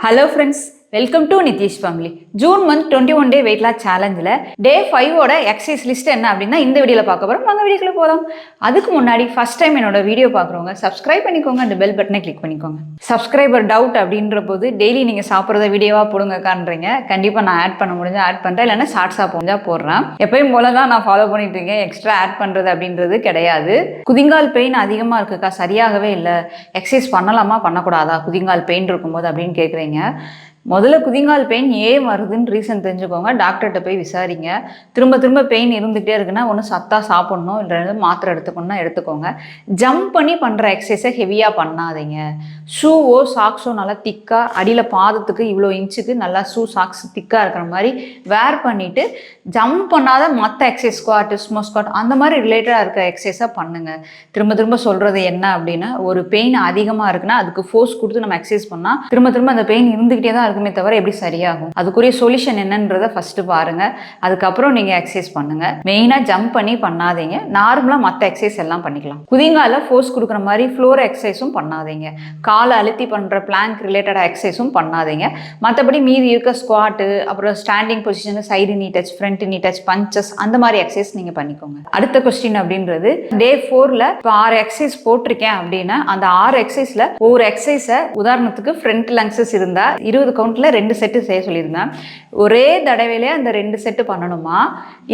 Hello friends, welcome to Nitish Family. June month 21 day weight loss challenge day 5 ஓட exercise list என்ன அப்படின்னா இந்த வீடியோல பார்க்க போறோம். வாங்க வீடியோக்குள்ள போலாம். அதுக்கு முன்னாடி first time என்னோட வீடியோ பார்க்குறவங்க subscribe பண்ணிக்கோங்க, அந்த bell button-ஐ click பண்ணிக்கோங்க. Subscriber doubt அப்படின்ற போது டெய்லி நீங்க சாப்பிடுறத வீடியோவா போடுங்கக்கான்றீங்க. கண்டிப்பா நான் ஆட் பண்ண முடிஞ்சா ஆட் பண்றேன், இல்லைன்னா ஷார்ட்ஸா போஞ்சா போடுறேன். எப்பயும் போல தான் நான் ஃபாலோ பண்ணிட்டு இருக்கேன். எக்ஸ்ட்ரா ஆட் பண்றது அப்படின்றது கிடையாது. குதிங்கால் பெயின் அதிகமா இருக்குக்கா, சரியாகவே இல்லை, எக்ஸசைஸ் பண்ணலாமா பண்ணக்கூடாதா குதிங்கால் பெயின் இருக்கும்போது அப்படின்னு கேட்குறீங்க. முதல்ல குதிங்கால் பெயின் ஏன் வருதுன்னு ரீசன் தெரிஞ்சுக்கோங்க. டாக்டர்கிட்ட போய் விசாரிங்க. திரும்ப திரும்ப பெயின் இருந்துகிட்டே இருக்குன்னா ஒன்று சத்தா சாப்பிட்ணும், இல்லை மாத்திரை எடுத்துக்கணும்னா எடுத்துக்கோங்க. ஜம்ப் பண்ணி பண்ணுற எக்ஸசைஸை ஹெவியாக பண்ணாதீங்க. ஷூவோ சாக்ஸோ நல்லா திக்காக அடியில் பாதத்துக்கு இவ்வளோ இன்ச்சுக்கு நல்லா ஷூ சாக்ஸ் திக்காக இருக்கிற மாதிரி வேர் பண்ணிவிட்டு ஜம்ப் பண்ணாத மற்ற எக்ஸசைஸ் ஸ்குவாட் ஸ்மோ ஸ்குவாட் அந்த மாதிரி ரிலேட்டடாக இருக்க எக்ஸசைஸாக பண்ணுங்கள். திரும்ப திரும்ப சொல்கிறது என்ன அப்படின்னா, ஒரு பெயின் அதிகமாக இருக்குன்னா அதுக்கு ஃபோர்ஸ் கொடுத்து நம்ம எக்ஸசைஸ் பண்ணால் திரும்ப திரும்ப அந்த பெயின் இருந்துகிட்டே தான் இருக்குமே தவிர எப்படி சரியாகும்? அதுக்குரிய சொல்யூஷன் என்னன்றதை ஃபர்ஸ்ட் பாருங்க. அதுக்கப்புறம் நீங்க எக்ஸசைஸ் பண்ணுங்க. மெயினா ஜம்ப் பண்ணி பண்ணாதீங்க. நார்மலா மற்ற எக்ஸசைஸ் எல்லாம் பண்ணிக்கலாம். குதிங்கால ஃபோர்ஸ் கொடுக்குற மாதிரி ஃப்ளோர் எக்ஸசைஸும் பண்ணாதீங்க. காலை அழுத்தி பண்ற பிளாங்க் ரிலேட்டட் எக்ஸசைஸும் பண்ணாதீங்க. மற்றபடி மீதி இருக்க ஸ்குவாட்டு, அப்புறம் ஸ்டாண்டிங் பொசிஷன், சைடு நீ டச், ஃப்ரண்ட் நீ டச், பஞ்சஸ் அந்த மாதிரி எக்ஸசைஸ் நீங்க பண்ணிக்கோங்க. அடுத்த கொஸ்டின் அப்படின்றது, டே 4ல இப்போ 6 எக்ஸசைஸ் போட்டிருக்கேன் அப்படின்னா அந்த 6 எக்ஸசைஸ்ல ஒரு எக்ஸசைஸை உதாரணத்துக்கு ஃப்ரண்ட் லங்ஸஸ் இருந்தா 20 கவுண்ட்ல 2 செட்டு செய்ய சொல்லியிருந்தேன். ஒரே தடவையிலே அந்த 2 செட்டு பண்ணணுமா,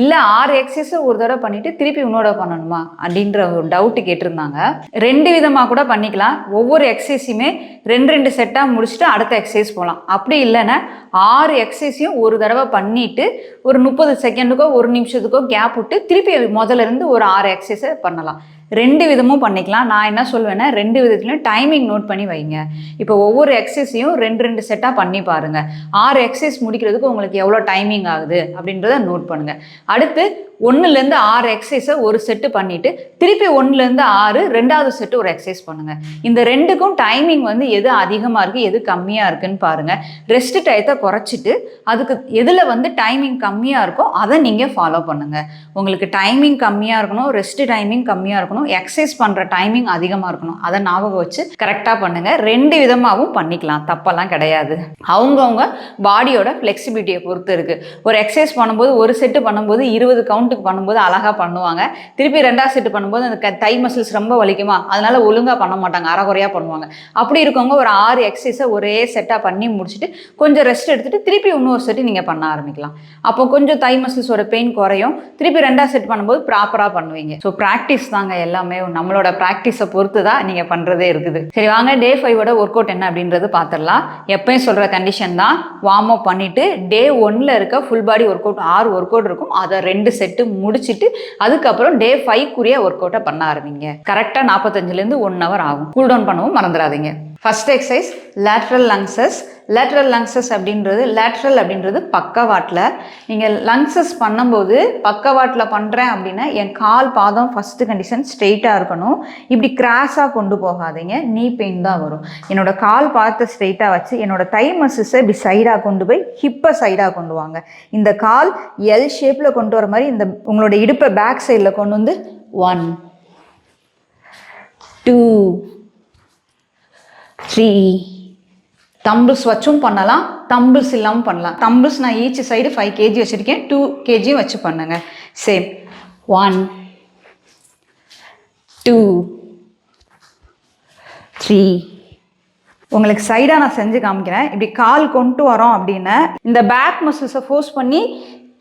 இல்லை 6 எக்ஸசைஸ் ஒரு தடவை பண்ணிட்டு திருப்பி இன்னொரு பண்ணணுமா அப்படின்ற ஒரு டவுட் கேட்டிருந்தாங்க. 2 விதமாக கூட பண்ணிக்கலாம். ஒவ்வொரு எக்ஸசைஸுமே 2 செட்டாக முடிச்சுட்டு அடுத்த எக்ஸசைஸ் போகலாம். அப்படி இல்லைன்னா 6 எக்ஸசைஸையும் ஒரு தடவை பண்ணிட்டு ஒரு 30 செகண்டுக்கோ 1 நிமிஷத்துக்கோ கேப் விட்டு திருப்பி முதல்ல இருந்து ஒரு 6 எக்ஸசைஸை பண்ணலாம். 2 விதமும் பண்ணிக்கலாம். நான் என்ன சொல்வேன்னா 2 விதத்துலையும் டைமிங் நோட் பண்ணி வைங்க. இப்போ ஒவ்வொரு எக்ஸசைஸையும் 2 செட்டாக பண்ணி பாருங்க. 6 எக்ஸசைஸ் முடிக்கிறதுக்கு உங்களுக்கு எவ்வளோ டைமிங் ஆகுது அப்படின்றத நோட் பண்ணுங்க. அடுத்து 1லேருந்து 6 எக்ஸசைஸை ஒரு செட்டு பண்ணிட்டு திருப்பி 1லேருந்து 6 2வது செட்டு ஒரு எக்ஸசைஸ் பண்ணுங்க. இந்த 2க்கும் டைமிங் எது அதிகமாக இருக்குது எது கம்மியாக இருக்குன்னு பாருங்க. ரெஸ்ட் டயத்தை குறைச்சிட்டு அதுக்கு எதில் டைமிங் கம்மியாக இருக்கோ அதை நீங்கள் ஃபாலோ பண்ணுங்க. உங்களுக்கு டைமிங் கம்மியாக இருக்கணும், ரெஸ்ட் டைமிங் கம்மியாக இருக்கணும், எக்ஸசைஸ் பண்ணுற டைமிங் அதிகமாக இருக்கணும். அதை ஞாபகம் வச்சு கரெக்டாக பண்ணுங்க. 2 விதமாகவும் பண்ணிக்கலாம், தப்பெல்லாம் கிடையாது. அவங்கவுங்க பாடியோட ஃப்ளெக்சிபிலிட்டியை பொறுத்து இருக்கு. ஒரு எக்ஸசைஸ் பண்ணும்போது ஒரு செட்டு பண்ணும்போது 20 கவுண்ட் பண்ணும்போது அழகா பண்ணுவாங்க. திருப்பி 2வது செட் பண்ணும்போது அந்த தை மசில்ஸ் ரொம்ப வலிக்குமா, அதனால ஒழுங்கா பண்ண மாட்டாங்க, அரைகுறையா பண்ணுவாங்க. அப்படி இருக்கவங்க ஒரு 6 எக்ஸசைஸை ஒரே செட்டா பண்ணி முடிச்சுட்டு கொஞ்சம் ரெஸ்ட் எடுத்துட்டு திருப்பி இன்னொரு செட்டு நீங்க பண்ண ஆரம்பிக்கலாம். அப்போ கொஞ்சம் தை மசில்ஸோட பெயின் குறையும். திருப்பி 2வது செட் பண்ணும்போது ப்ராப்பரா பண்ணுவீங்க. ஸோ ப்ராக்டிஸ் தாங்க எல்லாமே. நம்மளோட ப்ராக்டிஸை பொறுத்து தான் நீங்க பண்றதே இருக்குது. சரி வாங்க டே 5ஓட ஒர்க் அவுட் என்ன அப்படின்றது பார்த்துடலாம். எப்பயும் சொல்ற கண்டிஷன் தான், வார்ம் அப் பண்ணிட்டு டே 1ல இருக்க full body work out 6 work out இருக்கும், அதை 2 செட்டு முடிச்சிட்டு அதுக்கப்புறம் டே 5க்குரிய ஒர்க் அவுட்டை பண்ண ஆரம்பிங்க. கரெக்டாக 45லேருந்து 1 ஹவர் ஆகும். கூல் டவுன் பண்ணவும் மறந்துடாதீங்க. First exercise lateral lunges. Lateral lunges அப்படின்றது பக்கவாட்டில். நீங்கள் லங்ஸஸ் பண்ணும்போது பக்கவாட்டில் பண்ணுறேன் அப்படின்னா என் கால் பாதம் ஃபஸ்ட்டு கண்டிஷன் ஸ்ட்ரெயிட்டாக இருக்கணும். இப்படி கிராஸாக கொண்டு போகாதீங்க, நீ பெயின் தான் வரும். என்னோட கால் பாதத்தை ஸ்ட்ரெயிட்டாக வச்சு என்னோட தை மசில்ஸை இப்படி சைடாக கொண்டு போய் ஹிப்பை சைடாக கொண்டு வாங்க. இந்த கால் எல் ஷேப்பில் கொண்டு வர மாதிரி இந்த உங்களோட இடுப்பை பேக் சைடில் கொண்டு வந்து 1 2 3 தம்பிள்ஸ் வச்சும் பண்ணலாம், தம்பிள்ஸ் இல்லாமல் பண்ணலாம். தம்பிள்ஸ் நான் ஈச் சைடு 5 kg வச்சுருக்கேன், 2 kg வச்சு பண்ணுங்க. சேம் 1 2 3. உங்களுக்கு சைடாக நான் செஞ்சு காமிக்கிறேன். இப்படி கால் கொண்டு வரோம் அப்படின்னா இந்த பேக் மசில்ஸை ஃபோர்ஸ் பண்ணி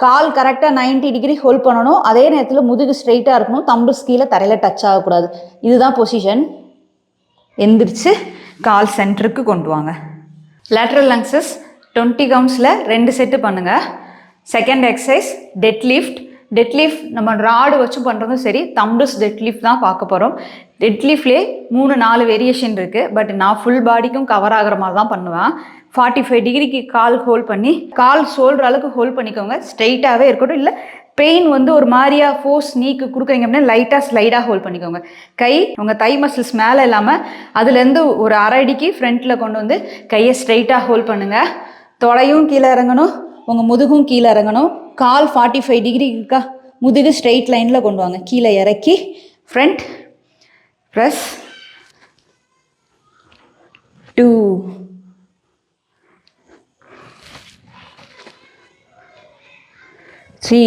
கால் கரெக்டாக 90 டிகிரி ஹோல்ட் பண்ணணும். அதே நேரத்தில் முதுகு ஸ்ட்ரெயிட்டாக இருக்கணும், தம்பிள்ஸ் கீழே தரையில் டச் ஆகக்கூடாது. இதுதான் பொசிஷன். எந்திரிச்சு கால் சென்டருக்கு கொண்டு வாங்க. லேட்ரல் லங்ஸஸ் 20 கவுண்ட்ஸில் 2 செட்டு பண்ணுங்க. செகண்ட் எக்ஸசைஸ் டெட் லிஃப்ட் நம்ம ராடு வச்சு பண்ணுறதும் சரி, தம்பிள்ஸ் டெட் லிஃப்ட் தான் பார்க்க போகிறோம். டெட் லிஃப்ட்லேயே 3-4 வேரியேஷன் இருக்குது. பட் நான் ஃபுல் பாடிக்கும் கவர் ஆகிற மாதிரி தான் பண்ணுவேன். 45 டிகிரிக்கு கால் ஹோல்ட் பண்ணி கால் சோல்ற அளவுக்கு ஹோல்ட் பண்ணிக்கோங்க. ஸ்ட்ரெயிட்டாகவே இருக்கட்டும். இல்லை பெயின் ஒரு மாதிரியா ஃபோர்ஸ் நீக்கு கொடுக்குறீங்க அப்படின்னா லைட்டாக ஸ்லைடாக ஹோல்ட் பண்ணிக்கோங்க. கை உங்கள் தை மசில்ஸ் மேலே இல்லாமல் அதுலேருந்து ஒரு அரை அடிக்கு ஃப்ரண்ட்டில் கொண்டு வந்து கையை ஸ்ட்ரெயிட்டாக ஹோல்ட் பண்ணுங்கள். தொடையும் கீழே இறங்கணும், உங்கள் முதுகும் கீழே இறங்கணும். கால் 45 டிகிரி இருக்கா, முதுகு ஸ்ட்ரெயிட் லைனில் கொண்டு வாங்க. கீழே இறக்கி ஃப்ரண்ட் ப்ரெஸ் 2 3.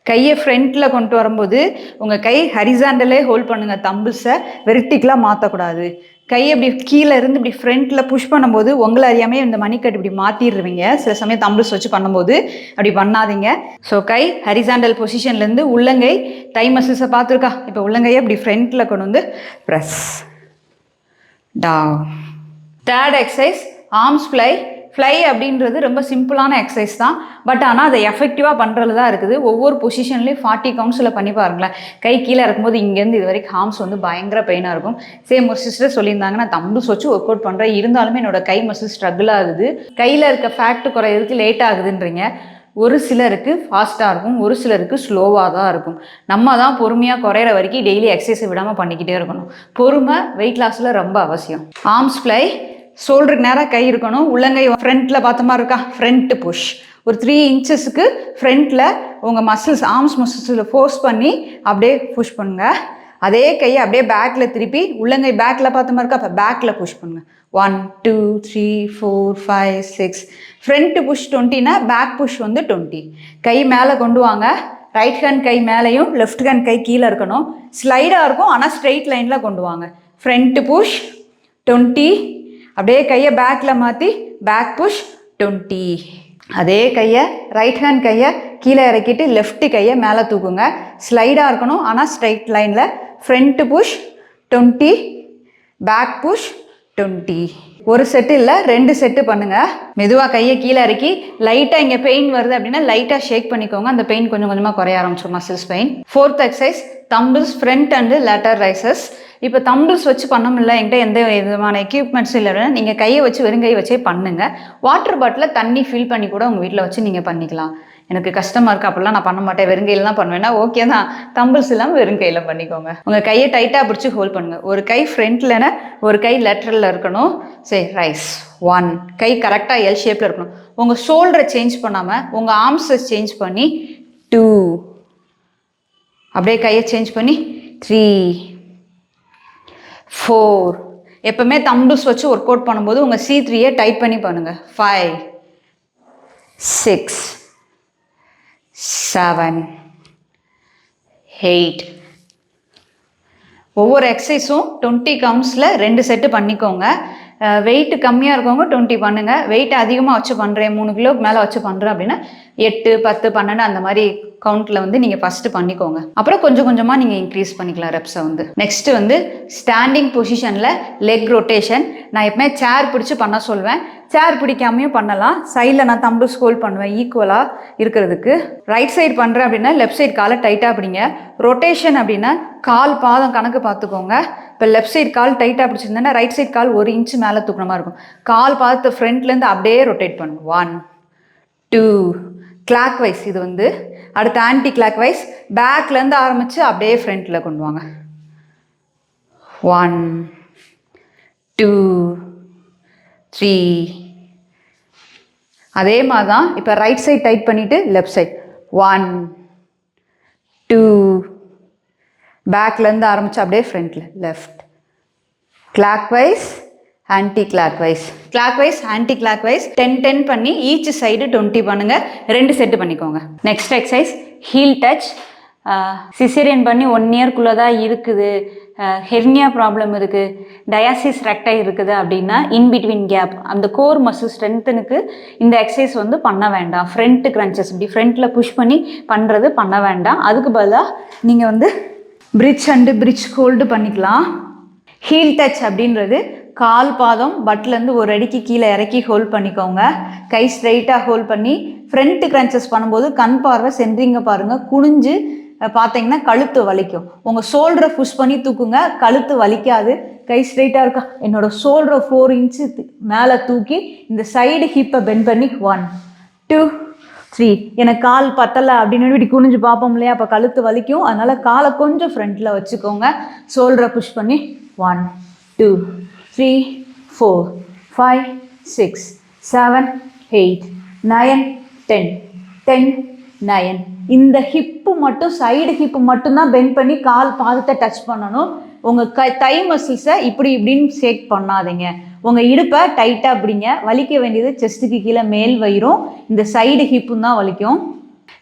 கையை ஃப்ரண்ட்டில் கொண்டு வரும்போது உங்கள் கை ஹரிசாண்டலே ஹோல்ட் பண்ணுங்கள். தம்பிள்ஸை வெர்டிக்கலாக மாற்றக்கூடாது. கை இப்படி கீழே இருந்து இப்படி ஃப்ரண்ட்டில் புஷ் பண்ணும்போது உங்களை அறியாமே இந்த மணிக்கட்டு இப்படி மாற்றிடுவீங்க. சில சமயம் தம்பிள்ஸ் வச்சு பண்ணும்போது அப்படி பண்ணாதீங்க. ஸோ கை ஹரிசாண்டல் பொசிஷன்லேருந்து உள்ளங்கை தை மசில்ஸை பார்த்துருக்கா. இப்போ உள்ளங்கையை இப்படி ஃப்ரண்ட்டில் கொண்டு வந்து press down. Third exercise arms fly. Fly அப்படின்றது ரொம்ப சிம்பிளான எக்ஸசைஸ் தான். பட் ஆனால் அதை எஃபெக்டிவாக பண்ணுறது தான் இருக்குது. ஒவ்வொரு பொசிஷன்லேயும் 40 கவுண்ட்ஸில் பண்ணி பாருங்களேன். கை கீழே இருக்கும்போது இங்கேருந்து இது வரைக்கும் ஹார்ம்ஸ் வந்து பயங்கர பெயினாக இருக்கும். சேம் ஒரு சிஸ்டர் சொல்லியிருந்தாங்க, நான் தம்பிள்ஸ் வச்சு ஒர்க் அவுட் பண்ணுறேன், இருந்தாலுமே என்னோட கை மசில் ஸ்ட்ரகிள் ஆகுது, கையில் இருக்க ஃபேக்ட் குறையிறதுக்கு லேட் ஆகுதுன்றீங்க. ஒரு சிலருக்கு ஃபாஸ்ட்டாக இருக்கும், ஒரு சிலருக்கு ஸ்லோவாக தான் இருக்கும். நம்ம தான் பொறுமையாக குறையிற வரைக்கும் டெய்லி எக்ஸசைஸை விடாமல் பண்ணிக்கிட்டே இருக்கணும். பொறுமை வெயிட் லாஸில் ரொம்ப அவசியம். Arms fly. ஷோல்டருக்கு நேராக கை இருக்கணும். உள்ளங்கை ஃப்ரண்ட்டில் பார்த்த மாதிரி இருக்கா. ஃப்ரண்ட் புஷ் ஒரு 3 இன்ச்சஸ்க்கு ஃப்ரண்ட்டில் உங்கள் மசில்ஸ் ஆர்ம்ஸ் மசில்ஸில் ஃபோர்ஸ் பண்ணி அப்படியே புஷ் பண்ணுங்க. அதே கையை அப்படியே பேக்கில் திருப்பி உள்ளங்கை பேக்கில் பார்த்த மாதிரி இருக்கா. அப்போ பேக்கில் புஷ் பண்ணுங்க. 1 2 3 4 5 6. ஃப்ரண்ட் புஷ் 20னா பேக் புஷ் வந்து 20. கை மேலே கொண்டு வாங்க. ரைட் ஹேண்ட் கை மேலேயும் லெஃப்ட் ஹேண்ட் கை கீழே இருக்கணும். ஸ்லைடாக இருக்கும், ஆனால் ஸ்ட்ரெயிட் லைனில் கொண்டு வாங்க. Front push 20. அப்படியே கையை பேக்கில் மாற்றி பேக் புஷ் 20. அதே கையை ரைட் ஹேண்ட் கையை கீழே இறக்கிட்டு லெஃப்ட் கையை மேலே தூக்குங்க. ஸ்லைடாக இருக்கணும், ஆனால் ஸ்ட்ரைட் லைனில். Front push 20, back push 20. ஒரு செட்டு இல்லை 2 செட்டு பண்ணுங்கள். மெதுவாக கையை கீழே இறக்கி லைட்டாக இங்கே பெயின் வருது அப்படின்னா லைட்டாக ஷேக் பண்ணிக்கோங்க. அந்த பெயின் கொஞ்சம் கொஞ்சமாக குறைய ஆரம்பிச்சிடும், muscles pain. 4th exercise dumbbells front and lateral raises. இப்போ தம்பிள்ஸ் வச்சு பண்ண முடியல, என்கிட்ட எந்த விதமான எக்யூப்மெண்ட்ஸும் இல்லை, நீங்கள் கையை வச்சு வெறும் கையை வச்சே பண்ணுங்கள். வாட்டர் பாட்டிலில் தண்ணி ஃபில் பண்ணி கூட உங்கள் வீட்டில் வச்சு நீங்கள் பண்ணிக்கலாம். எனக்கு கஷ்டமாக இருக்குது அப்படிலாம் நான் பண்ண மாட்டேன், வெறும் கையில் தான் பண்ணுவேன்னா ஓகே தான், தம்பிள்ஸ் இல்லாமல் வெறும் கையில் பண்ணிக்கோங்க. உங்கள் கையை டைட்டாக பிடிச்சி ஹோல்ட் பண்ணுங்கள். ஒரு கை ஃப்ரண்ட்லனா ஒரு கை லேட்டரில் இருக்கணும். சரி, ரைஸ் 1. கை கரெக்டாக எல் ஷேப்பில் இருக்கணும். உங்கள் ஷோல்டரை சேஞ்ச் பண்ணாமல் உங்கள் ஆர்ம்ஸை சேஞ்ச் பண்ணி 2. அப்படியே கையை சேஞ்ச் பண்ணி 3 4. எப்பவுமே தம்பிள்ஸ் வச்சு ஒர்க் அவுட் பண்ணும்போது உங்கள் C3யை டைட் பண்ணி பண்ணுங்கள். 5 6 7 8. ஒவ்வொரு எக்ஸசைஸும் 20 கவுண்ட்ஸில் 2 செட்டு பண்ணிக்கோங்க. வெயிட் கம்மியாக இருக்கவங்க 20 பண்ணுங்கள். வெயிட் அதிகமாக வச்சு பண்ணுறேன், 3 கிலோக்கு மேலே வச்சு பண்ணுறேன் அப்படின்னா 8 10 12 அந்த மாதிரி கவுண்ட்டில் வந்து நீங்கள் ஃபஸ்ட்டு பண்ணிக்கோங்க. அப்புறம் கொஞ்சம் கொஞ்சமாக நீங்கள் இன்க்ரீஸ் பண்ணிக்கலாம் ரெப்ஸை வந்து. நெக்ஸ்ட்டு வந்து ஸ்டாண்டிங் பொசிஷனில் லெக் ரொட்டேஷன். நான் எப்பவுமே சேர் பிடிச்சி பண்ண சொல்வேன். சேர் பிடிக்காமையும் பண்ணலாம். சைடில் நான் தம்பிள்ஸ் ஹோல்ட் பண்ணுவேன் ஈக்குவலாக இருக்கிறதுக்கு. ரைட் சைடு பண்ணுறேன் அப்படின்னா லெஃப்ட் சைடு காலை டைட்டாக பிடிங்க. ரொட்டேஷன் அப்படின்னா கால் பாதம் கணக்கு பார்த்துக்கோங்க. இப்போ லெஃப்ட் சைடு கால் டைட்டாக பிடிச்சிருந்தேன்னா ரைட் சைடு கால் 1 இன்ச்சு மேலே தூக்குற மாதிரி இருக்கும். கால் பாதத்தை ஃப்ரண்ட்லேருந்து அப்படியே ரொட்டேட் பண்ணுங்க. 1 2. கிளாக் வைஸ் இது வந்து. அடுத்து ஆன்டி கிளாக் வைஸ் பேக்லேருந்து ஆரம்பித்து அப்படியே ஃப்ரண்ட்டில் கொண்டு வாங்க. 1 2 3. அதே மாதிரி தான் இப்போ ரைட் சைட் டைட் பண்ணிவிட்டு லெஃப்ட் சைட் 1 2. பேக்லேருந்து ஆரம்பித்து அப்படியே ஃப்ரண்ட்டில் left. Clockwise anti clockwise. Clockwise anti clockwise 10 10 பண்ணி ஈச் சைடு 20 பண்ணுங்கள். 2 செட்டு பண்ணிக்கோங்க. Next exercise heel touch. Caesarean பண்ணி 1 இயர்க்குள்ளே தான் இருக்குது, ஹெர்னியா ப்ராப்ளம் இருக்குது, டயாசிஸ் ரெக்டை இருக்குது அப்படின்னா இன்பிட்வீன் கேப் அந்த கோர் மசில் ஸ்ட்ரென்த்தனுக்கு இந்த எக்ஸசைஸ் வந்து பண்ண வேண்டாம். ஃப்ரண்ட் கிரன்ச்சஸ் இப்படி ஃப்ரண்ட்டில் புஷ் பண்ணி பண்ணுறது பண்ண வேண்டாம். அதுக்கு பதிலாக நீங்கள் வந்து பிரிட்ஜ் அண்டு பிரிட்ஜ் ஹோல்டு பண்ணிக்கலாம். ஹீல் டச் அப்படின்றது கால் பாதம் பட்லேருந்து 1 அடிக்கு கீழே இறக்கி ஹோல்ட் பண்ணிக்கோங்க. கை ஸ்ட்ரைட்டாக ஹோல்ட் பண்ணி ஃப்ரண்ட் கிரன்ச்சஸ் பண்ணும்போது கண் பார்வை சென்ட்ரிங்க பாருங்கள். குனிஞ்சு பார்த்தீங்கன்னா கழுத்து வலிக்கும். உங்கள் ஷோல்டரை புஷ் பண்ணி தூக்குங்க, கழுத்து வலிக்காது. கை ஸ்ட்ரைட்டாக இருக்கா. என்னோட ஷோல்டரை 4 இன்ச்சு மேலே தூக்கி இந்த சைடு ஹிப்பை பெண்ட் பண்ணி 1 2 3. எனக்கு கால் பத்தலை அப்படின்னு இப்படி குனிஞ்சு பார்ப்போம் இல்லையா, அப்போ கழுத்து வலிக்கும். அதனால் காலை கொஞ்சம் ஃப்ரண்ட்டில் வச்சுக்கோங்க. ஷோல்டரை புஷ் பண்ணி 1 2 3 4 5 6 7 8 9 10 10 9. இந்த ஹிப்பு மட்டும் சைடு ஹிப்பு மட்டும்தான் பெண்ட் பண்ணி கால் பாதத்தை டச் பண்ணணும். உங்கள் தை மசில்ஸை இப்படி இப்படின்னு ஷேக் பண்ணாதீங்க. உங்கள் இடுப்பை டைட்டாக பிடிங்க. வலிக்க வேண்டியது செஸ்ட்டுக்கு கீழே மேல் வயிறும் இந்த சைடு ஹிப்பும் தான் வலிக்கும்.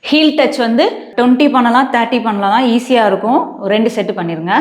ஹீல் டச் வந்து 20 பண்ணலாம் 30 பண்ணலாம், ஈஸியாக இருக்கும். 2 செட்டு பண்ணிடுங்க.